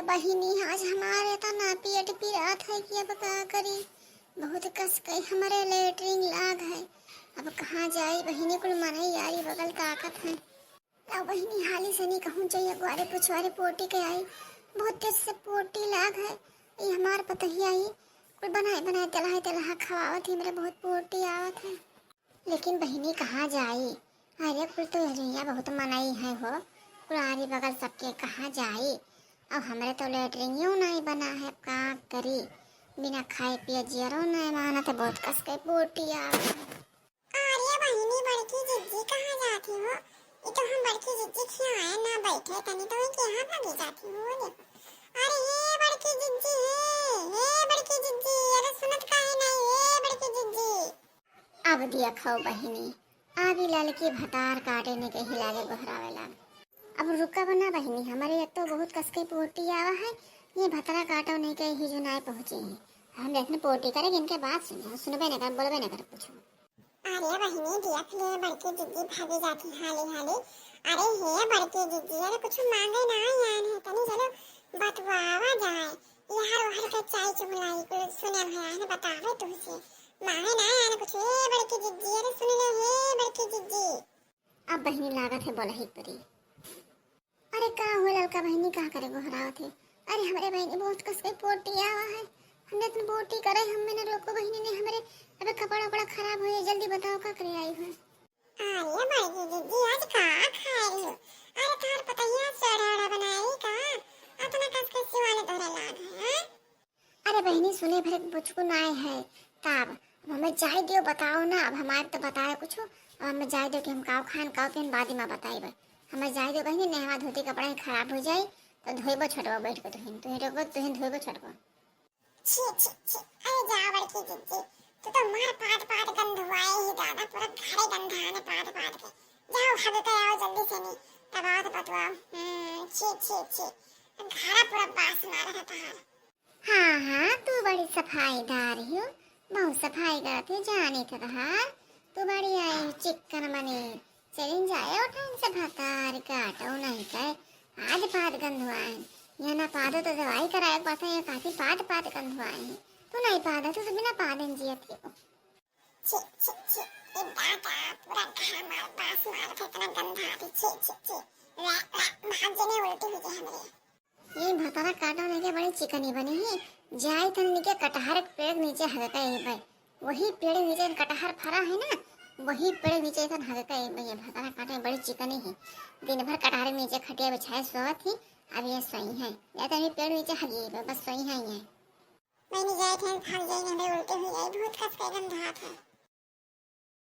बहिनी आज हमारे तो ना पेट पिरात है कि अब का करी। बहुत कस के हमारे लेटरिन लाग है। अब कहाँ जाई बहिनी कुल मनाई यारी बगल ताकत है। अब बहिनी हाली से नहीं कहूँ चाहिए गुआरे पुछवारे पोटी के आई। बहुत तेज से पोटी लाग है। ये हमार पतही आई कुल बनाए बनाए तलहा तलहा खवावत ही मेरे बहुत पोटी आवत है। लेकिन बहिनी कहाँ जाई। अरे कुल तो यही बहुत मनाई है हो। कुरारी बगल सबके कहाँ जाई। अब हमरे तो लेटरिंग नहीं बना है का करी। बिना खाए पिए जियरो नहीं माना तो बहुत कस के पोटी आ। अरे बहिनी बड़की जिज्जी कहाँ जाती हो? ये तो हम बड़की जिज्जी खिलाए ना बैठे तनी तो मैं कहाँ भागी जाती हो देखो। अरे ये बड़की जिज्जी ये बड़की जिज्जी अरे सुनत काहे नहीं ये बड़की जिज्जी। अब दिया खाओ बहिनी आगे लड़की भतार काटे ने के हिलावे गोहरावेला। अब रुका बना बहिनी हमारे एक तो बहुत कस के पोटी आवा है। ये भतरा काटो नहीं के ही जो ना पहुंची है। हम देखने पोटी करेंगे इनके बात सुनबे न कर बोलबे न कर पूछो। अरे बहिनी देख ले बड़की जिज्जी भागी जाती हाली हाली। अरे हे बड़की जिज्जी अरे कुछ मांगे ना यान है तनी चलो बतवावा जाए। ये हर हर के चाय चुगलाई को सुने भया ने बतावे तुझसे मांगे ना यान कुछ हे बड़की जिज्जी अरे सुन ले हे बड़की जिज्जी। अब बहिनी लागत है बोला ही परी। अरे का हो लड़का बहिनी का करे गोहराव थे। अरे हमारे बहिनी बहुत कस के पोटी आवा है। हमने तो पोटी करे हम ने रोको बहिनी ने हमारे अबे कपड़ा बड़ा खराब हो जल्दी बताओ का करे आई है। अरे बड़की जिज्जी आज का खा रही हो? अरे तार पता ही आज सोड़ा बनाई का अपना कस कस वाले तोरे लाग है। अरे बहिनी सुने भरे बुचकुन आए है तब हमें जाय दियो बताओ ना। अब हमारे तो बताए कुछ अब हमें जाय दो कि हम काव खान काव पेन बादी में बताइबे। हमें जाय दो बहिनी नेहवा धोती कपड़ा खराब हो जाए तो धोइबो छटबो बैठ के तुहिन रोको तुहिन धोइबो छटबो। छी छी छी अरे जा बड़की जिज्जी तो मार पाट पाट गंध हुआए ही दादा पूरा घरे गंधाने पाट पाट के जाओ भागते आओ जल्दी से नहीं तबाव तो बतवा। छी छी छी घरा पूरा बास मार रहा था। हाँ हाँ तू बड़ी सफाईदार हो। बहुत सफाई करती जाने तो रहा। तू बड़ी आई चिकन बनी चलिन जाए उठन से भतार काटो नहीं कर। आज पाद गंध हुआए यहाँ ना पादो तो दवाई कराए पाता है काफी पाद पाद गंध हुआए हैं। तू नहीं पादा तो बिना पादन जिया थी। छी छी छी ये दादा पूरा घर मार बास मार के इतना गंधा आती छी छी छी भाजने उल्टी हुई हमरे। ये भतारा काटो नहीं के बड़ी चिकनी बनी है। जाए तन नीचे कटहर पेड़ नीचे हगका ही भाई वही पेड़ नीचे कटहर फरा है ना वही पेड़ नीचे तन हगका ही भाई। भतारा काटो बड़ी चिकनी है। दिन भर कटहर नीचे खटिया बिछाए सोवत थी। अब ये सही है या तो पेड़ नीचे हगी बस सही है ये। मैंने जाए थे भाग जाए नहीं उल्टी हुई बहुत कस के गंधा था।